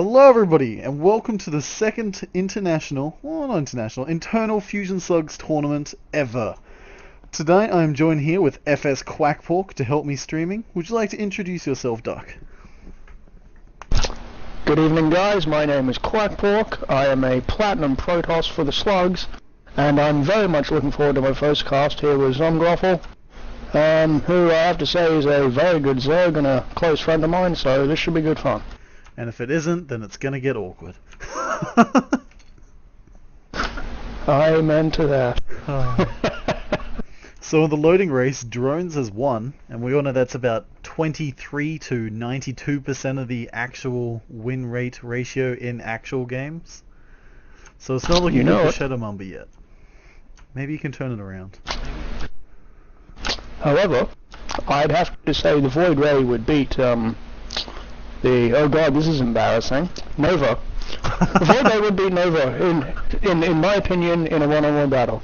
Hello everybody, and welcome to the second internal Fusion Slugs tournament ever. Tonight I am joined here with FS Quackpork to help me streaming. Would you like to introduce yourself, Duck? Good evening guys, my name is Quackpork. I am a Platinum Protoss for the Slugs, and I'm very much looking forward to my first cast here with Zomgrofl, who I have to say is a very good Zerg and a close friend of mine, so this should be good fun. And if it isn't, then it's gonna get awkward. Amen to that. So in the loading race, Drones has won, and we all know that's about 23 to 92% of the actual win rate ratio in actual games. So it's not looking good for ShadowMamba yet. Maybe you can turn it around. However, I'd have to say the Void Ray would beat oh god, this is embarrassing, Nova. The Void Ray would beat Nova in my opinion in a one-on-one battle.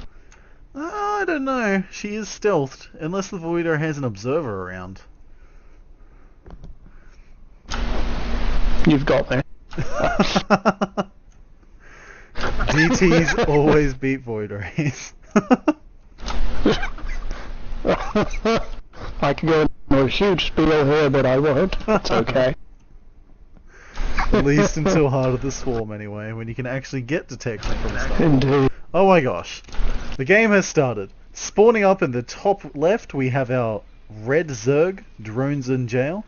I don't know. She is stealthed, unless the Voider has an observer around. You've got me. DTs always beat Void Rays. I could go into a huge spiel here, but I won't. It's okay. At least until Heart of the Swarm, anyway, when you can actually get detection from stuff. Indeed. Oh my gosh. The game has started. Spawning up in the top left, we have our red Zerg DronesInJail.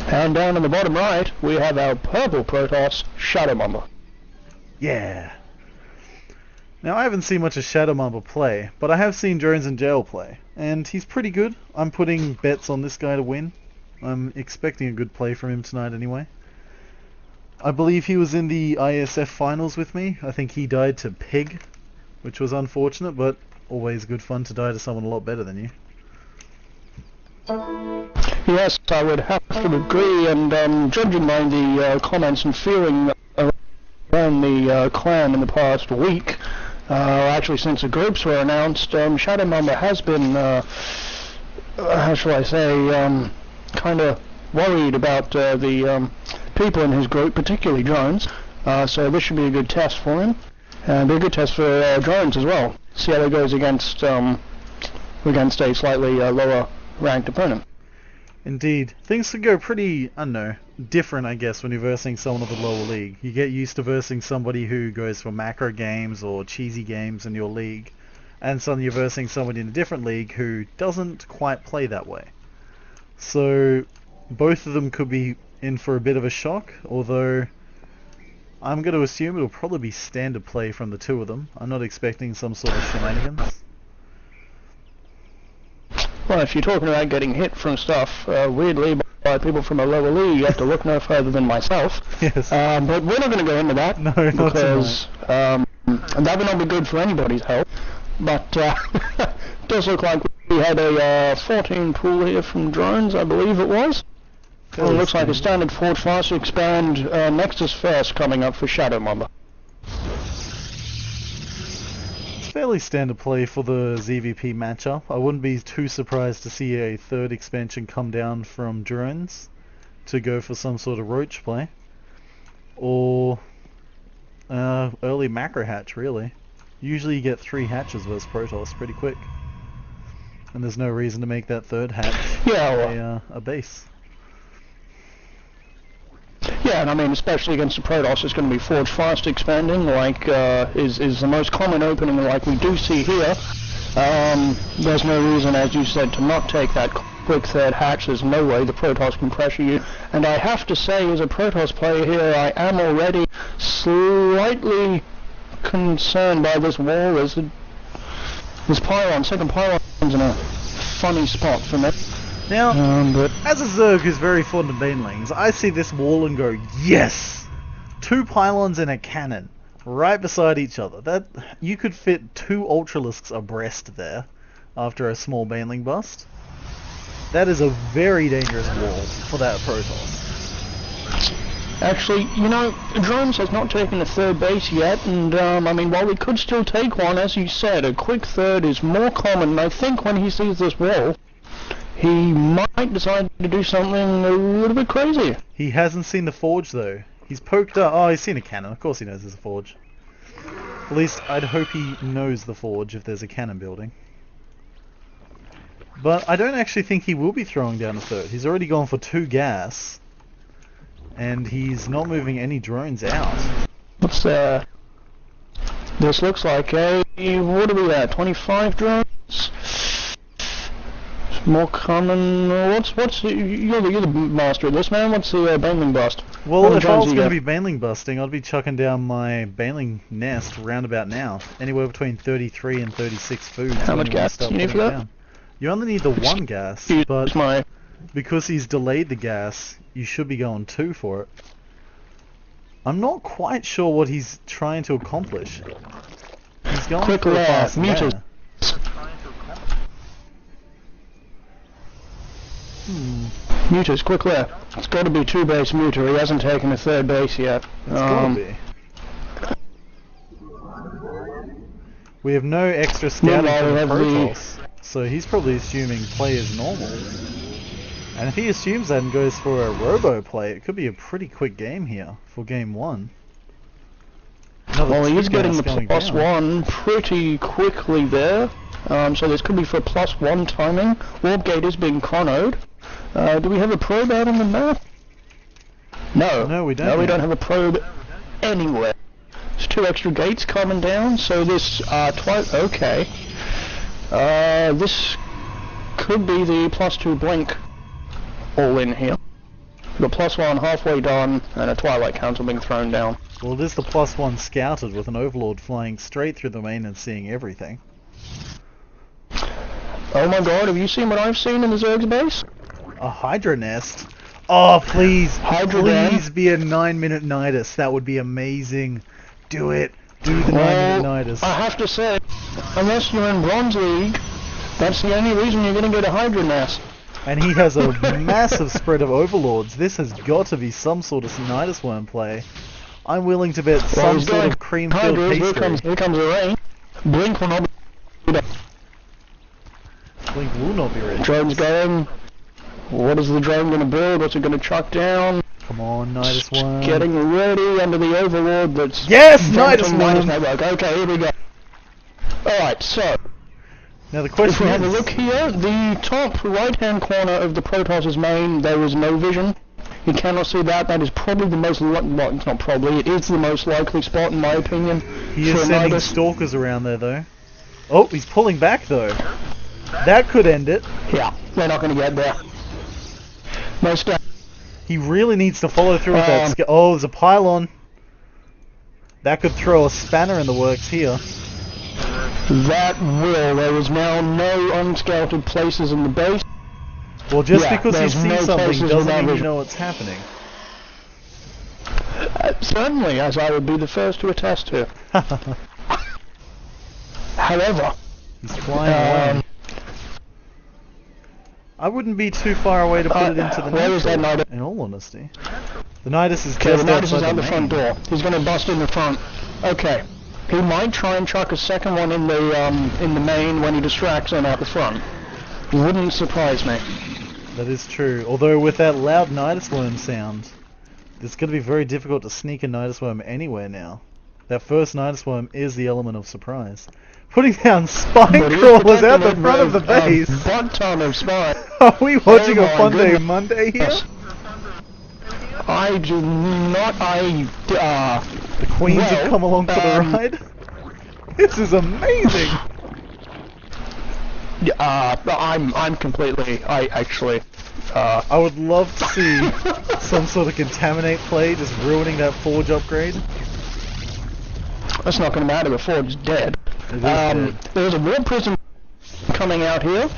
And down in the bottom right, we have our purple Protoss ShadowMamba. Yeah. Now, I haven't seen much of ShadowMamba play, but I have seen DronesInJail play, and he's pretty good. I'm putting bets on this guy to win. I'm expecting a good play from him tonight anyway. I believe he was in the ISF finals with me. I think he died to Pig, which was unfortunate, but always good fun to die to someone a lot better than you. Yes, I would have to agree, and judging by the comments and feeling around the clan in the past week, actually since the groups were announced, ShadowMamba has been, how shall I say, kind of worried about the people in his group, particularly Drones, so this should be a good test for him, and be a good test for Drones as well. See how it goes against a slightly lower ranked opponent. Indeed. Things can go pretty, I don't know, different I guess when you're versing someone of the lower league. You get used to versing somebody who goes for macro games or cheesy games in your league, and suddenly you're versing somebody in a different league who doesn't quite play that way. So both of them could be in for a bit of a shock, although I'm going to assume it'll probably be standard play from the two of them. I'm not expecting some sort of shenanigans. Well, if you're talking about getting hit from stuff, weirdly, by people from a lower league, you have to look no further than myself. Yes. But we're not going to go into that. No, not because that would not be good for anybody's health. But it does look like we had a 14 pool here from Drones, I believe it was. It looks like a standard Forge Fast Expand Nexus first coming up for ShadowMamba. Fairly standard play for the ZVP matchup. I wouldn't be too surprised to see a third expansion come down from Drones to go for some sort of roach play. Or early macro hatch, really. Usually you get 3 hatches versus Protoss pretty quick. And there's no reason to make that third hatch a base. Yeah, and I mean, especially against the Protoss, it's going to be Forge Fast Expanding, like is the most common opening, like we do see here. There's no reason, as you said, to not take that quick third hatch. There's no way the Protoss can pressure you. And I have to say, as a Protoss player here, I am already slightly concerned by this wall. There's this pylon, second pylon's in a funny spot for me. Now, as a Zerg who's very fond of banelings, I see this wall and go, yes! 2 pylons and a cannon, right beside each other. That you could fit 2 Ultralisks abreast there, after a small baneling bust. That is a very dangerous wall for that Protoss. Actually, you know, Drones has not taken a third base yet, and I mean, while we could still take one, as you said, a quick third is more common, and I think when he sees this wall, he might decide to do something a little bit crazy. He hasn't seen the forge though. He's poked up. Oh, he's seen a cannon. Of course he knows there's a forge. At least I'd hope he knows the forge if there's a cannon building. But I don't actually think he will be throwing down a third. He's already gone for 2 gas. And he's not moving any drones out. What's that? This looks like a... what are we at? 25 drones? More common... What's you're the master of this, man. What's the baneling bust? Well, if I was going to be baneling busting, I'd be chucking down my baneling nest roundabout now. Anywhere between 33 and 36 food. How much gas do you need for that? Down. You only need the 1 gas, but because he's delayed the gas, you should be going 2 for it. I'm not quite sure what he's trying to accomplish. He's going quick for a fast mutas. Mutas, quick left. It's got to be 2 base muta. He hasn't taken a 3rd base yet. It's got to be. We have no extra scouting from the Protoss, so he's probably assuming play is normal. And if he assumes that and goes for a robo play, it could be a pretty quick game here for game 1. Well, he's getting the +1 pretty quickly there. So this could be for +1 timing. Warp gate is being chronoed. Do we have a probe out on the map? No. No, we don't. No, we don't have a probe anywhere. There's 2 extra gates coming down, so this okay. This could be the +2 blink all in here. We've got +1 halfway done, and a Twilight Council being thrown down. Well, it is the +1 scouted with an Overlord flying straight through the main and seeing everything. Oh my god, have you seen what I've seen in the Zerg's base? A Hydra nest? Oh, please! Hydra please be a 9-minute Nidus. That would be amazing. Do it. Do the 9-minute Nidus. I have to say, unless you're in Bronze League, that's the only reason you're going to get a Hydra nest. And he has a massive spread of Overlords. This has got to be some sort of Nidus worm play. I'm willing to bet some sort of cream-filled pastry. Here comes the rain. Blink will not be ready. Blink will not be ready. Drone's going. What is the drone going to build? What's it going to chuck down? Come on, Nidus worm. Getting ready under the Overlord that's... Yes! Nidus worm! Okay, here we go. Alright, so... Now the question if we have a look here, the top right-hand corner of the Protoss' main, there is no vision. You cannot see that. That is probably the most... well, it's not probably. It is the most likely spot, in my opinion. He is sending stalkers around there, though. Oh, he's pulling back, though. That could end it. Yeah, they're not going to get there. No step. He really needs to follow through with that. Oh, there's a pylon. That could throw a spanner in the works here. That will. There is now no unscouted places in the base. Well, just because you see something doesn't mean you know what's happening. Certainly, as I would be the first to attest to. However... he's flying away. I wouldn't be too far away to put it into the neutral, in all honesty. The Nidus is just outside the front door. He's going to bust in the front. Okay. He might try and chuck a second one in the main when he distracts him out the front. Wouldn't surprise me. That is true. Although with that loud Nidus worm sound, it's going to be very difficult to sneak a Nidus worm anywhere now. That first Nidus worm is the element of surprise. Putting down spine crawlers out the front of the base. Butt ton of spine. Are we watching a Fun Day Monday here? I do not. The Queens have come along for the ride. This is amazing. I'm completely. I would love to see some sort of contaminate play, just ruining that forge upgrade. That's not going to matter. The forge is dead. There's a War Prism coming out here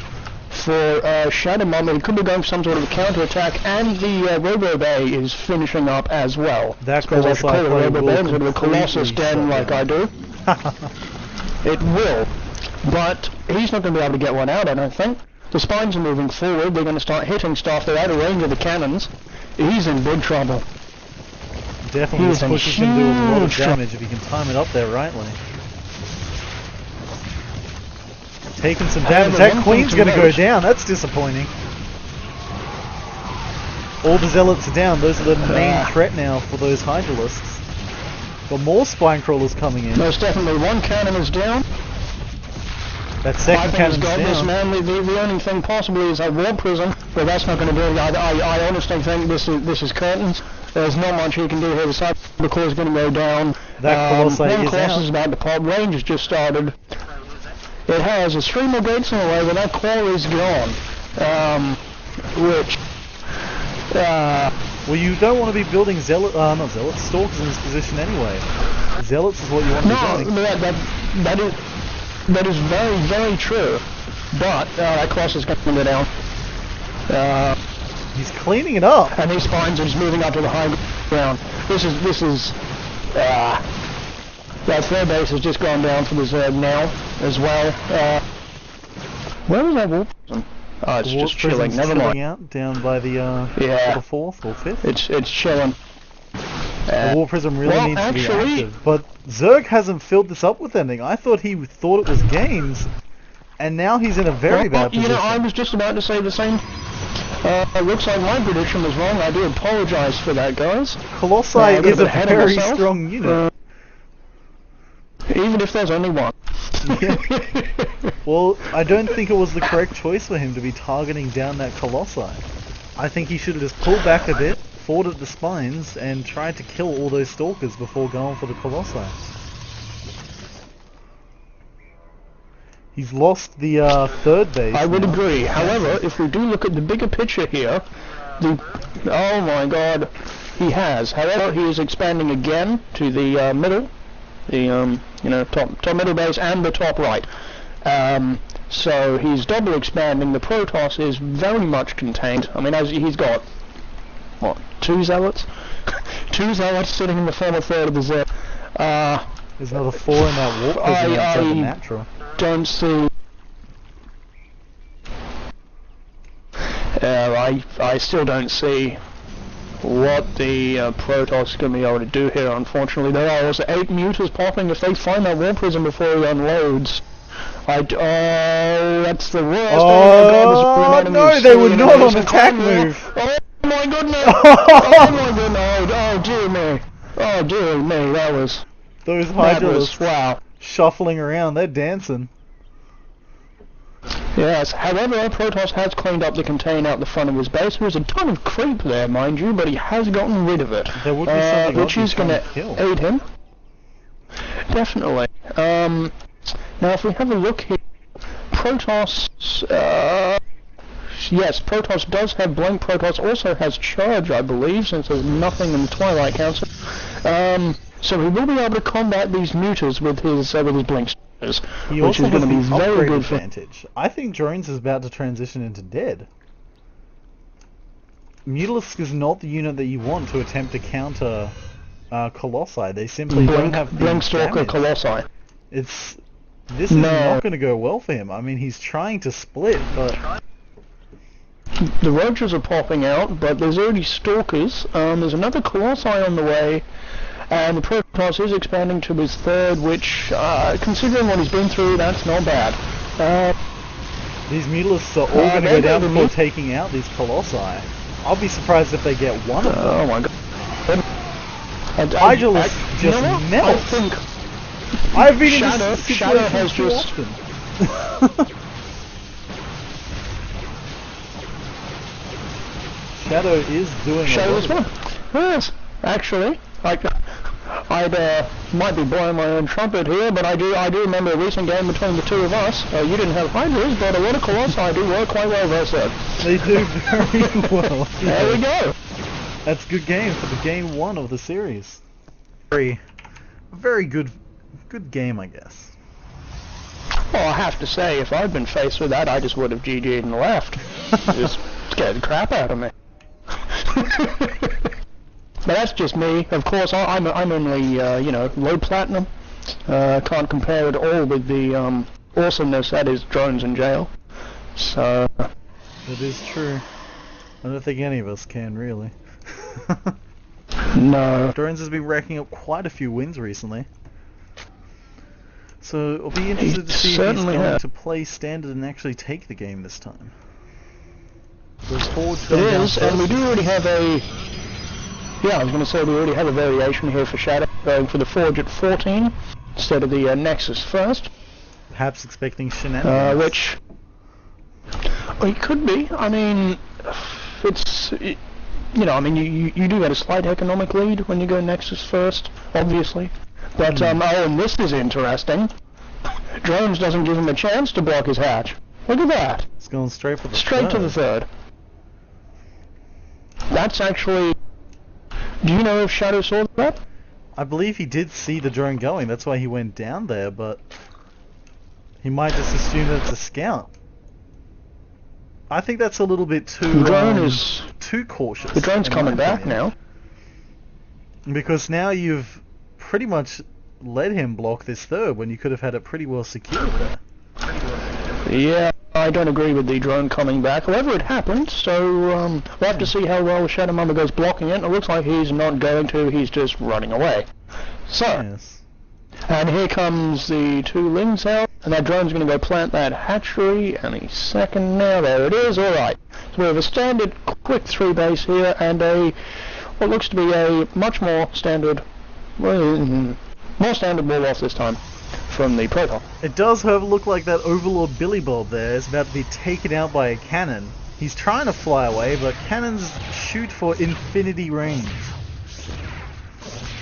for ShadowMamba. He could be going for some sort of a counter-attack, and the Robo Bay is finishing up as well. That call it Robo Bay instead of a Colossus Den like I do. It will, but he's not going to be able to get one out, I don't think. The spines are moving forward. They're going to start hitting stuff. They're out of range of the cannons. He's in big trouble. Definitely this pushes him to do a lot of damage if he can time it up there rightly. Taking some damage. That Queen's going to go down. That's disappointing. All the zealots are down. Those are the main threat now for those hydralisks. Got more spine crawlers coming in. Most definitely. One cannon is down. That second cannon's down. This, man. The only thing possibly is a war prism, but that's not going to do it. I honestly think this is curtains. There's not much he can do here. The cyber core is going to go down. That Colossi is out. Is about to pop. Range has just started. It has a stream of gates in the way, but that core is gone. Well, you don't want to be building not zealots, stalkers in this position anyway. Zealots is what you want to be doing. No, that is very, very true. But that cross is going to go down. He's cleaning it up. And these spines are just moving up to the high ground. This is that's their base has just gone down for the Zerg now as well. Where was that warp prism? Oh, it's just chilling. Never mind. Out down by the the fourth or fifth. It's chilling. The war prism really needs to be active, but Zerg hasn't filled this up with anything. I thought he thought it was gains, and now he's in a very bad position. You know, I was just about to say the same. Looks like my prediction was wrong. I do apologize for that, guys. Colossi is a very strong unit. Even if there's only one. Yeah. Well, I don't think it was the correct choice for him to be targeting down that Colossi. I think he should have just pulled back a bit, fought at the spines, and tried to kill all those stalkers before going for the Colossi. He's lost the third base. I would agree. However, if we do look at the bigger picture here, oh my god, he has. However, he is expanding again to the middle, the top middle base and the top right. So he's double expanding. The Protoss is very much contained. I mean, as he's got what, 2 zealots, 2 zealots sitting in the final third of the Zerg. There's another 4 in that warp prism outside the natural. Don't see. I still don't see what the Protoss is going to be able to do here. Unfortunately, there are also 8 mutas popping. If they find that war prism before he unloads, that's the worst. Oh no, they were not on attack move. Oh my goodness! Oh my goodness! Oh dear me! Oh dear me! That was. Those hydralisks, wow, shuffling around, they're dancing. Yes, however, Protoss has cleaned up the contain out the front of his base. There's a ton of creep there, mind you, but he has gotten rid of it. There would be something which is going to aid him. Definitely. Now, if we have a look here, Protoss, yes, Protoss does have blank. Protoss also has charge, I believe, since there's nothing in the Twilight Council. So he will be able to combat these mutas with his blink stars, which is going to be very good advantage. I think Drones is about to transition into dead. Mutalisk is not the unit that you want to attempt to counter Colossi. They simply don't have blink stalker Colossi. This is not going to go well for him. I mean, he's trying to split, but the roaches are popping out, but there's already stalkers. There's another Colossi on the way. And the Protoss is expanding to his third, which, considering what he's been through, that's not bad. These Mutalisks are all going to go down before taking out these Colossi. I'll be surprised if they get one of them. Oh my god. Hydralisk just melts. I've been in this situation too often. Shadow is doing Shadow is one. Yes, actually. I'd might be blowing my own trumpet here, but I do remember a recent game between the two of us. You didn't have Hydras, but a lot of Colossi do work quite well, as I said. They do very well. There we go. That's a good game for the game 1 of the series. Very good game, I guess. Well, I have to say, if I'd been faced with that, I just would have GG'd and left. Just scared the crap out of me. But that's just me. Of course, I'm only low platinum. Can't compare at all with the awesomeness that is DronesInJail. So. It is true. I don't think any of us can really. No. Drones has been racking up quite a few wins recently. So I'll be interested to see if he's going to play standard and actually take the game this time. There's Forge It going down is, and we first. do already have a... Yeah, I was going to say we already have a variation here for Shadow, going for the Forge at 14 instead of the Nexus first. Perhaps expecting shenanigans. Which... Well, it could be. I mean, it's... You know, I mean, you do get a slight economic lead when you go Nexus first, obviously. But, oh, and this is interesting. Drones doesn't give him a chance to block his hatch. Look at that. It's going straight for the Straight to the third. That's actually... Do you know if Shadow saw that? I believe he did see the drone going, that's why he went down there, but... He might just assume that it's a scout. I think that's a little bit too... too cautious. The drone's coming back now. Because now you've pretty much let him block this third when you could have had it pretty well secured there. Yeah, I don't agree with the drone coming back. However, it happened, so we'll have to see how well ShadowMamba goes blocking it. It looks like he's not going to, he's just running away. So, Yes. and here comes the two Lings out, and that drone's going to go plant that hatchery any second now. There it is, alright. So we have a standard quick 3 base here, and what looks to be a much more standard, more standard wall-off this time from the Protoss. It does, however, look like that Overlord Billy Bob there is about to be taken out by a cannon. He's trying to fly away, but cannons shoot for infinity range.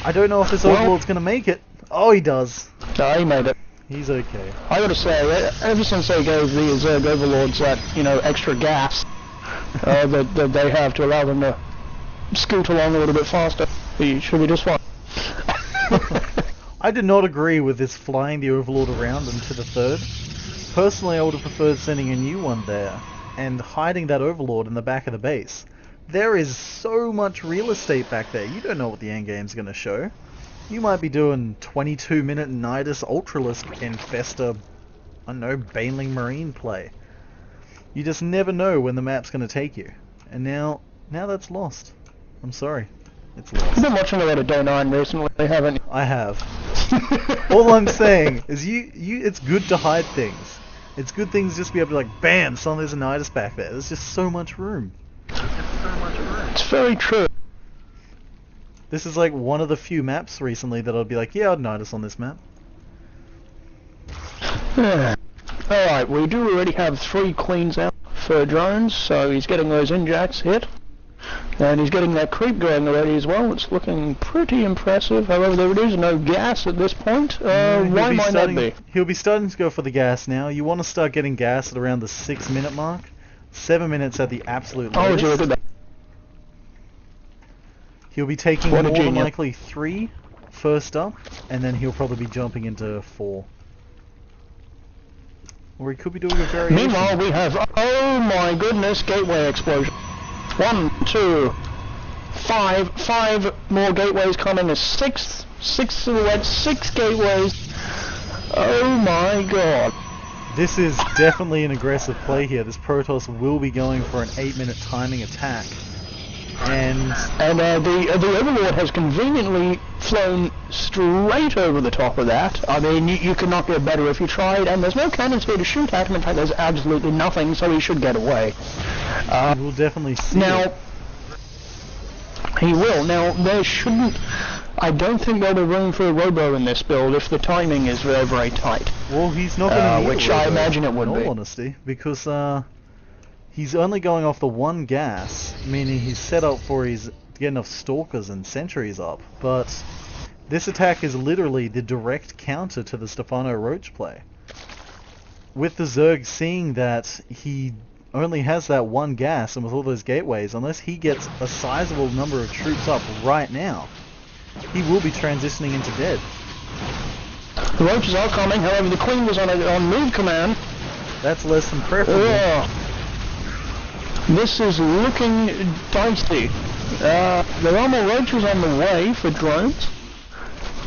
I don't know if this Overlord's going to make it. Oh, he does. No, he made it. He's okay. I gotta say, ever since they gave the Zerg Overlords that, you know, extra gas that they have to allow them to scoot along a little bit faster, he should be just fine. I did not agree with this flying the Overlord around into the third. Personally, I would have preferred sending a new one there and hiding that Overlord in the back of the base. There is so much real estate back there, you don't know what the endgame's going to show. You might be doing 22-minute Nidus Ultralisk Infesta, I don't know, Baneling Marine play. You just never know when the map's going to take you. And now that's lost. I'm sorry. It's lost. You've been watching a lot of Day 9 recently, haven't you? I have. All I'm saying is it's good to hide things. It's good things just to be able to like, bam, son, there's a Nidus back there. There's just so much room. It's very true. This is like one of the few maps recently that I'd be like, yeah, I'd Nidus on this map. Alright, we do already have 3 queens out for drones, so he's getting those injacts hit. And he's getting that creep going already as well. It's looking pretty impressive. However, there is no gas at this point. Why might that be? He'll be starting to go for the gas now. You want to start getting gas at around the 6-minute mark. 7 minutes at the absolute latest. Oh, would you look at that? He'll be taking What a more than genius. likely 3 first up, and then he'll probably be jumping into 4. Or he could be doing a variation. Meanwhile, we have, oh my goodness, gateway explosion. 1, 2, 5 more gateways coming. A 6 silhouettes, 6 gateways. Oh my god. This is definitely an aggressive play here. This Protoss will be going for an 8-minute timing attack. And the Overlord has conveniently flown straight over the top of that. I mean, you could not get better if you tried, and there's no cannons here to shoot at him. In fact, there's absolutely nothing, so he should get away. we'll definitely see Now, it. he will. Now, there shouldn't... I don't think there'll be room for a robo in this build if the timing is very, very tight. Well, he's not going to need which a I robo, imagine it would in be. all honesty, because he's only going off the 1 gas, meaning he's set up for to get enough stalkers and sentries up. But this attack is literally the direct counter to the Stefano Roach play. With the Zerg seeing that he only has that 1 gas, and with all those gateways, unless he gets a sizable number of troops up right now, he will be transitioning into dead. The roaches are coming, however the Queen was on move command. That's less than preferable. This is looking dicey. There are more roaches on the way for drones.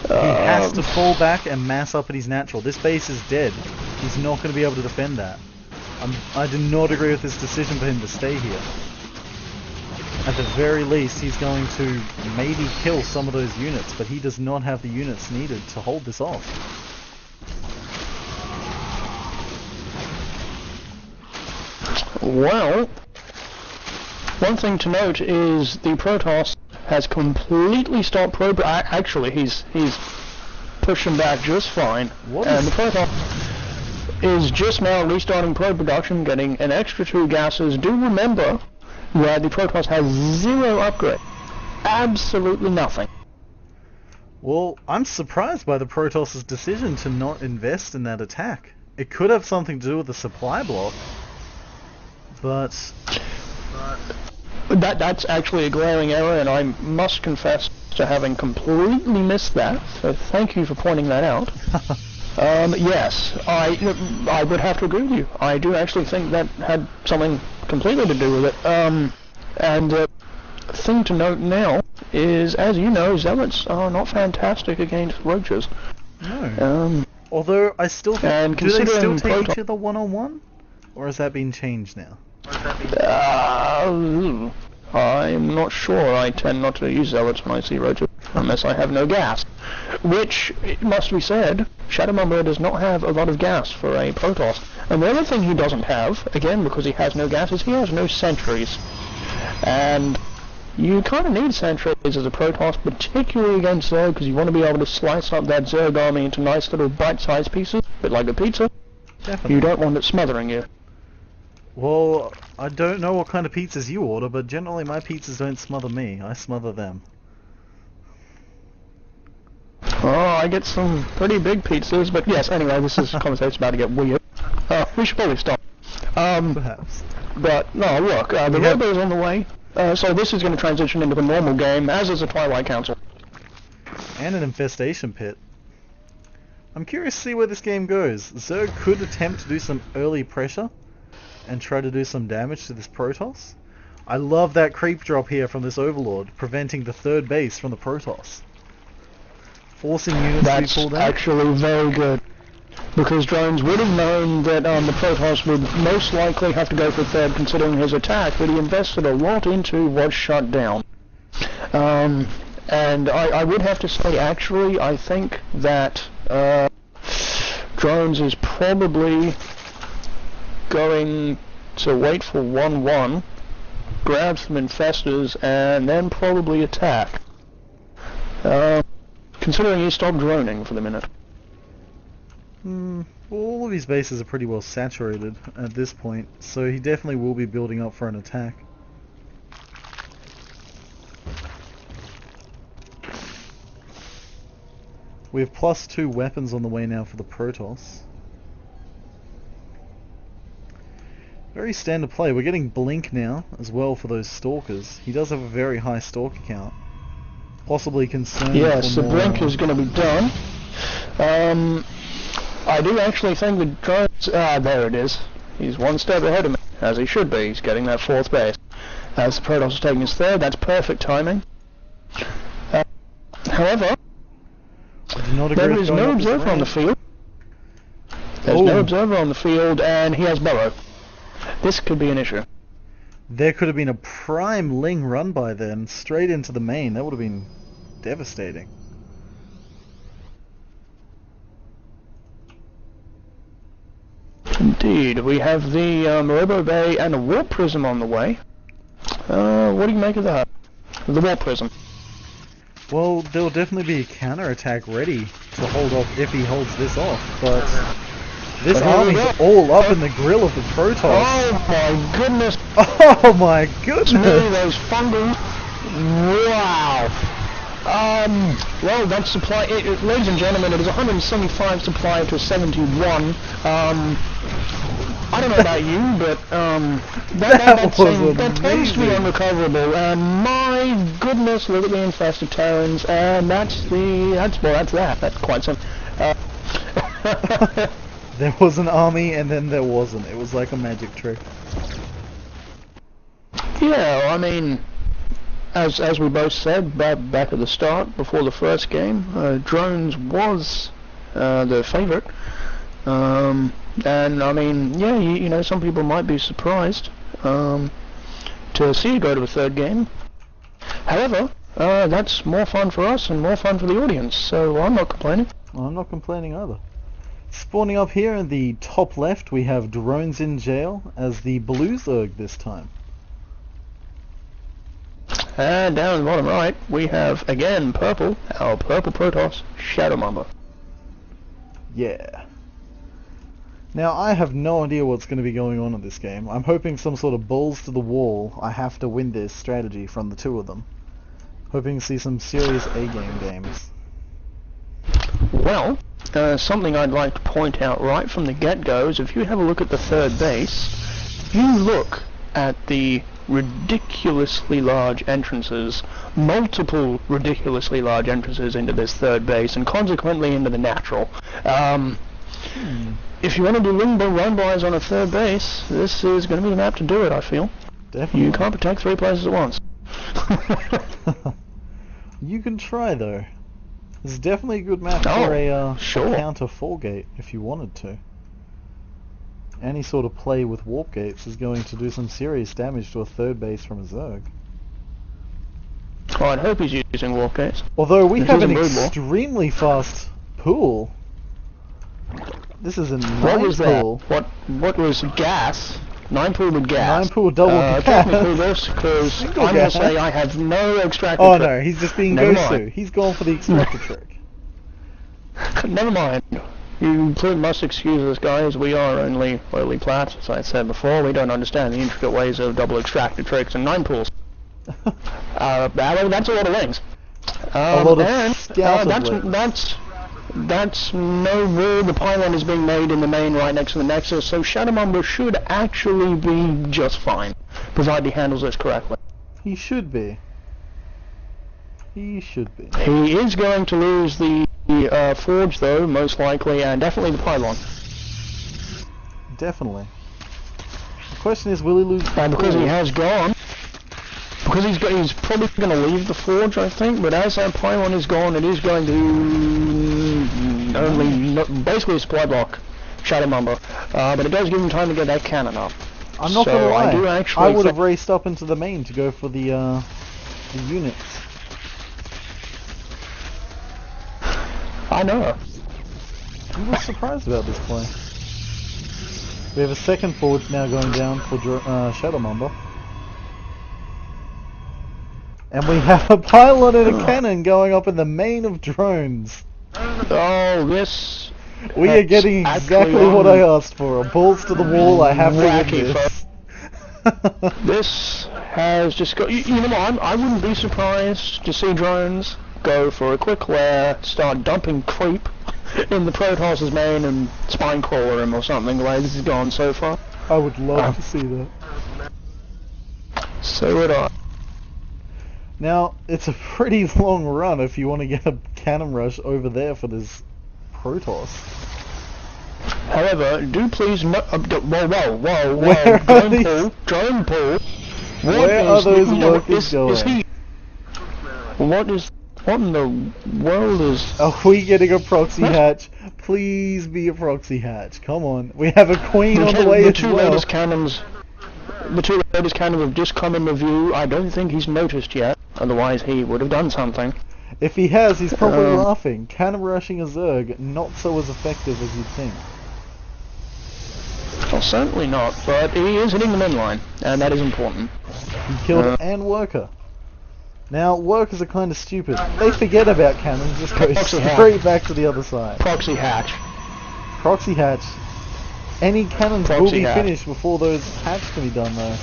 He has to fall back and mass up at his natural. This base is dead. He's not going to be able to defend that. I do not agree with this decision for him to stay here. At the very least, he's going to maybe kill some of those units, but he does not have the units needed to hold this off. Well, One thing to note is the Protoss has completely stopped actually, he's pushing back just fine. And the Protoss is just now restarting probe production, getting an extra 2 gases. Do remember that the Protoss has 0 upgrade. Absolutely nothing. Well, I'm surprised by the Protoss' decision to not invest in that attack. It could have something to do with the supply block, but that's actually a glaring error, and I must confess to having completely missed that. So thank you for pointing that out. Yes, I would have to agree with you. I do actually think that had something completely to do with it. And thing to note now is, as you know, Zealots are not fantastic against Roaches. No. Although I still think, do they still take each other one-on-one? Or has that been changed now? I'm not sure. I tend not to use Zealots when I see Roaches, unless I have no gas. Which, it must be said, ShadowMamba does not have a lot of gas for a Protoss. And the other thing he doesn't have, again because he has no gas, is he has no sentries. And you kind of need sentries as a Protoss, particularly against Zerg, because you want to be able to slice up that Zerg army into nice little bite-sized pieces, a bit like a pizza. Definitely. You don't want it smothering you. Well, I don't know what kind of pizzas you order, but generally my pizzas don't smother me, I smother them. Oh, I get some pretty big pizzas, but yes, anyway, this conversation's about to get weird. We should probably stop. Perhaps. But, no, look, the Robo's on the way. So this is going to transition into the normal game, as is the Twilight Council. And an infestation pit. I'm curious to see where this game goes. Zerg could attempt to do some early pressure and try to do some damage to this Protoss. I love that creep drop here from this Overlord, preventing the 3rd base from the Protoss. Forcing units to be pulled out. That's actually very good. Because drones would have known that the Protoss would most likely have to go for 3rd considering his attack, but he invested a lot into was shut down. And I would have to say, actually, I think that drones is probably going to wait for 1-1, grab some infestors, and then probably attack. Considering he stopped droning for the minute. Well, all of his bases are pretty well saturated at this point, so he definitely will be building up for an attack. We have +2 weapons on the way now for the Protoss. Very standard play. We're getting Blink now as well for those Stalkers. He does have a very high Stalker count. Possibly concerned. Yes, the Blink is going to be done. I do actually think the drones... there it is. He's one step ahead of me, as he should be. He's getting that 4th base. As the Protoss is taking his 3rd, that's perfect timing. However, there is no observer on the field. There's no observer on the field, and he has Burrow. This could be an issue. There could have been a prime Ling run by then, straight into the main. That would have been devastating. Indeed, we have the Robo Bay and a Warp Prism on the way. What do you make of that? The Warp Prism. Well, there'll definitely be a counter-attack ready to hold off if he holds this off, but this army's all up in the grill of the Protoss. Oh my goodness! Oh my goodness! Those fungal... Wow! Well, that's supply... ladies and gentlemen, it is 175 supply to 71. I don't know about you, but that tends to be unrecoverable. And my goodness, look at the infested Terrans, and that's that. That's quite some. There was an army, and then there wasn't. It was like a magic trick. Yeah, I mean, as we both said back at the start, before the first game, drones was the favourite. And I mean, yeah, you know, some people might be surprised to see it go to a 3rd game. However, that's more fun for us and more fun for the audience, so I'm not complaining. Well, I'm not complaining either. Spawning up here in the top left, we have DronesInJail as the Blue Zerg this time. And down in the bottom right, we have, again, purple, our purple Protoss ShadowMamba. Yeah. Now, I have no idea what's going to be going on in this game. I'm hoping some sort of balls to the wall, I have to win this strategy from the two of them. Hoping to see some serious A-game games. Well, something I'd like to point out right from the get-go is if you have a look at the third base, if you look at the ridiculously large entrances, multiple ridiculously large entrances into this third base, and consequently into the natural. If you want to do run-bys on a third base, this is going to be the map to do it, I feel. Definitely. You can't protect three places at once. You can try, though. This is definitely a good map for a counter 4-gate, if you wanted to. Any sort of play with warp gates is going to do some serious damage to a third base from a Zerg. Oh, I'd hope he's using warp gates. Although we have an extremely fast pool. This is a 9 pool. What was gas? 9 pool with gas. 9 pool double gas. Technically this, because I'm going to say I have no extractor trick. No, he's just being Gosu. He's gone for the extractor trick. Never mind. You must excuse us, guys. We are only early plat, as I said before. We don't understand the intricate ways of double extractor tricks and 9 pools. That's a lot of wings. A lot of scouted That's no rule. The pylon is being made in the main right next to the Nexus, so ShadowMamba should actually be just fine, provided he handles this correctly. He should be. He should be. He is going to lose the forge, though, most likely, and definitely the pylon. Definitely. The question is, will he lose the because he has gone. Because he's probably going to leave the forge, I think, but as that pylon is gone, it is going to basically a supply block ShadowMamba. But it does give him time to get that cannon up. I'm not going to lie. I would have raced up into the main to go for the units. I know. I'm just surprised about this play. We have a second forge now going down for ShadowMamba. And we have a pylon and a cannon going up in the main of drones. Oh, this... We are getting exactly what I asked for. Balls to the wall, I have to win this. This has just got... You know what, I wouldn't be surprised to see drones go for a quick lair, start dumping creep in the Protoss' main and spine crawler him or something, the way this has gone so far. I would love to see that. So would I. Now, it's a pretty long run if you want to get a cannon rush over there for this Protoss. However, do please whoa, drone pool. Where are those workers going? What in the world is... Are we getting a proxy hatch? Please be a proxy hatch. Come on. We have a queen on the way as well. The two latest cannons have just come into view. I don't think he's noticed yet. Otherwise, he would have done something. If he has, he's probably laughing. Cannon rushing a Zerg, not so as effective as you'd think. Well, certainly not, but he is hitting the main line, and that is important. He killed an worker. Now, workers are kind of stupid. They forget about cannons, just go straight back to the other side. Proxy hatch. Proxy hatch. Any cannons will be finished before those hatch can be done, though.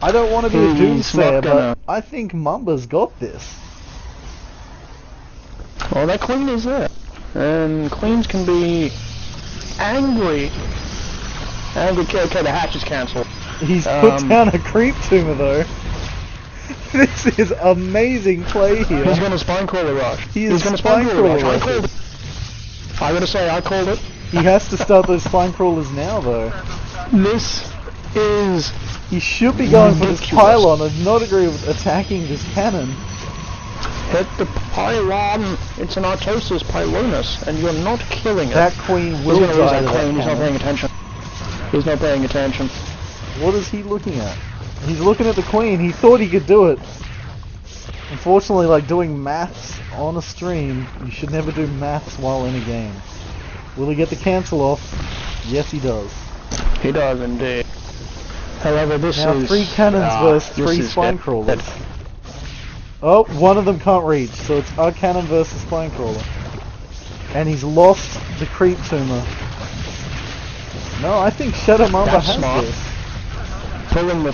I don't want to be a doomsayer, but I think Mamba's got this. Well, that queen is there. And queens can be angry. Okay, the hatch is cancelled. He's put down a creep tumor, though. This is amazing play here. He's going to spine crawler rush. He's going to spine crawler rush. I'm going to say I called it. He has to start those spine crawlers now, though. This is... He should be going for this pylon. I do not agree with attacking this cannon. Hit the pylon. It's an Artosis pylonus, and you're not killing it. That queen will die to that queen. He's not paying attention. He's not paying attention. What is he looking at? He's looking at the queen. He thought he could do it. Unfortunately, like doing maths on a stream, you should never do maths while in a game. Will he get the cancel off? Yes, he does. He does indeed. However, this Now is... 3 cannons versus 3 spine crawlers. Oh, one of them can't reach, so it's our cannon versus spine crawler. And he's lost the creep tumor. No, I think ShadowMamba has smart. this. Pulling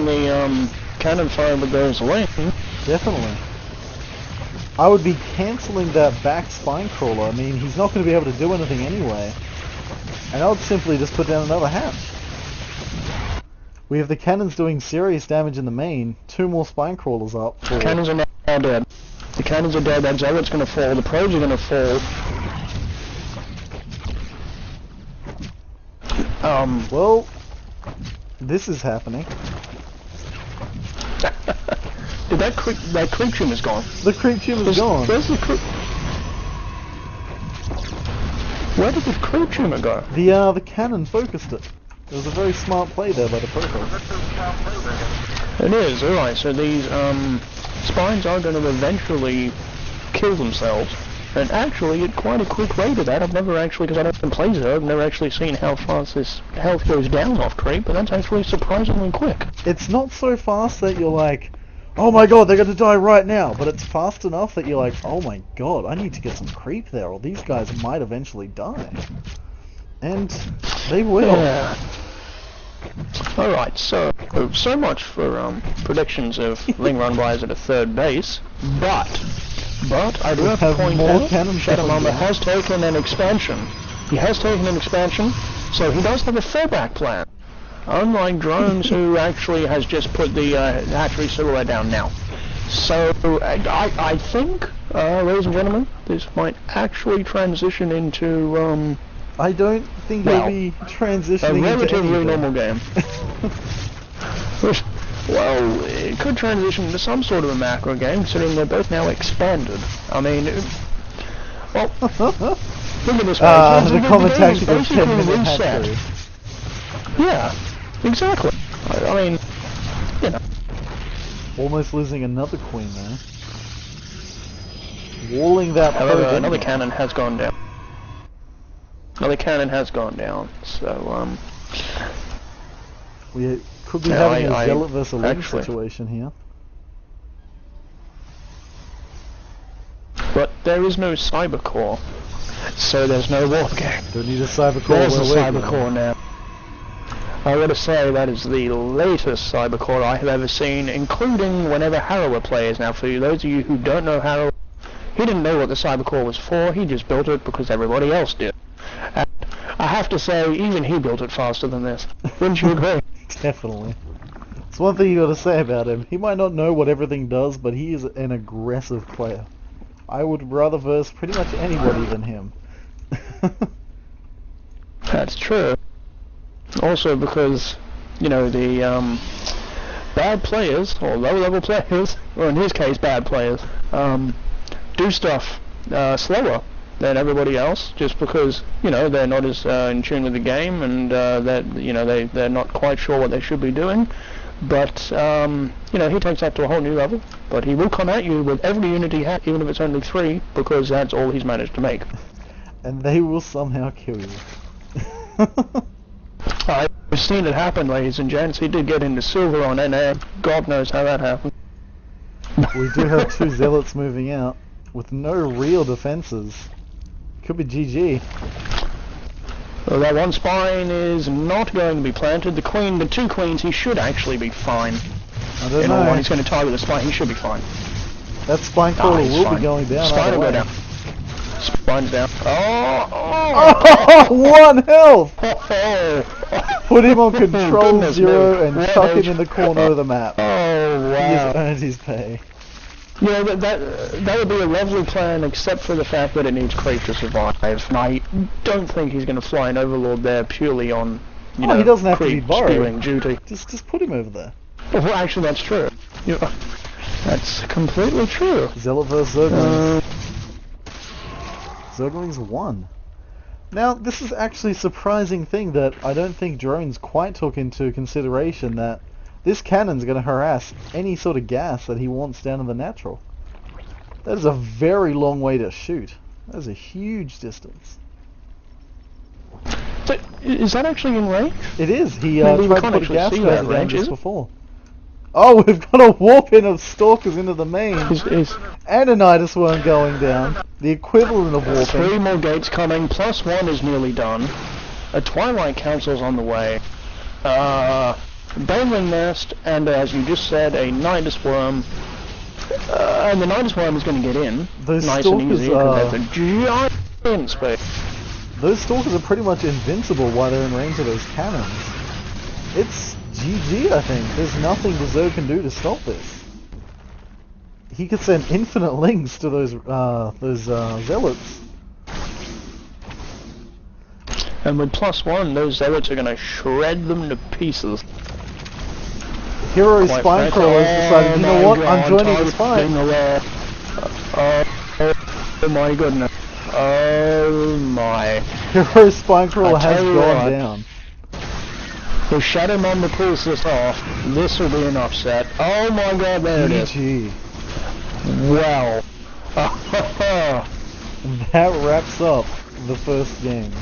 the cannon fire with those lane. Definitely. I would be cancelling that back spine crawler. I mean, he's not going to be able to do anything anyway. And I would simply just put down another hatch. We have the cannons doing serious damage in the main. 2 more spine crawlers up. The cannons are now dead. The cannons are dead. That zealot's going to fall. The probes are going to fall. Well, this is happening. Did that creep tumor's gone? The creep tumor's gone. Where's the creep? Where did the creep tumor go? The cannon focused it. It was a very smart play there by the Protoss. It is, alright, so these spines are going to eventually kill themselves. And actually, at quite a quick rate of that, I've never actually, because I don't play Zerg, I've never actually seen how fast this health goes down off creep, but that's actually surprisingly quick. It's not so fast that you're like, oh my god, they're going to die right now, but it's fast enough that you're like, oh my god, I need to get some creep there, or these guys might eventually die. And they will. Yeah. Alright, so much for predictions of Ling Run Rise at a 3rd base, but I do have to point out, ShadowMamba has taken an expansion. He has taken an expansion, so he does have a fallback plan. Unlike Drones, who actually has just put the hatchery silhouette down now. So, I think, ladies and gentlemen, this might actually transition into, I don't think they'll be transitioning a into relatively anything. normal game. Well, it could transition into some sort of a macro game, considering they're both now expanded. I mean, well, look at this way. The common tactic of basically 10-minute reset. hatchery. Yeah, exactly. I mean, you know. Almost losing another queen there. Walling that However, probe another in. cannon has gone down. Another cannon has gone down, so, We could be Yeah, having a I zealot versus a ling actually- situation here. but there is no cyber core, so there's no warp game. Don't need a cyber core. There's a where we're cyber going. core now. I gotta say, that is the latest cyber core I have ever seen, including whenever Harrower plays. Now, for those of you who don't know Harrower, he didn't know what the cyber core was for, he just built it because everybody else did. And I have to say, even he built it faster than this. Wouldn't you agree? Definitely. It's one thing you gotta say about him. He might not know what everything does, but he is an aggressive player. I would rather verse pretty much anybody than him. That's true. Also because, you know, the bad players, or low-level players, or in his case bad players, do stuff slower than everybody else, just because, you know, they're not as in tune with the game, and that, you know, they're not quite sure what they should be doing. But you know, he takes that to a whole new level. But he will come at you with every unit he has, even if it's only 3, because that's all he's managed to make. And they will somehow kill you. I've seen it happen, ladies and gents. He did get into silver on NA. God knows how that happened. We do have 2 zealots moving out with no real defenses. Could be GG. Well, that one spine is not going to be planted. The 2 queens, he should actually be fine. I don't In all know. one, he's going to target the spine. He should be fine. That spine crawler he's will fine. be going down. Spine either will go way. down. Spine's down. Oh, 1 health! Oh, Put him on control Goodness 0 me. and What chuck him age? in the corner of the map. oh He has wow. earned his pay. You know, that would be a lovely plan, except for the fact that it needs creep to survive. And I don't think he's going to fly an Overlord there purely on, you know, He doesn't have to be creep borrowed. spewing duty. Just put him over there. Well, actually, that's true. Yeah, that's completely true. Zealot vs Zerglings. Zerglings won. Now, this is actually a surprising thing that I don't think drones quite took into consideration, that this cannon's going to harass any sort of gas that he wants down in the natural. That is a very long way to shoot. That is a huge distance. So, is that actually in range? It is. He No, we tried to can't put a actually gas see laser that down range, just is it? before. Oh, we've got a warp in of stalkers into the main. And a Nidus worm going down. The equivalent of warping. 3 more gates coming, plus 1 is nearly done. A Twilight Council's on the way. Baneling Nest, and as you just said, a Nidus Worm. And the Nidus Worm is going to get in. Those nice stalkers and easy, because that's a giant space. Those stalkers are pretty much invincible while they're in range of those cannons. It's GG, I think. There's nothing the Zerg can do to stop this. He could send infinite links to those zealots. And with plus 1, those zealots are going to shred them to pieces. Hero Quite Spine frankly, Crawler has decided, you know what, I'm joining the Spine. Spine. Oh my goodness. Oh my. Hero Spine Crawler has tell you gone what. down. If ShadowMamba pulls this off, this will be an upset. Oh my god, there it is. GG. Well. That wraps up the first game.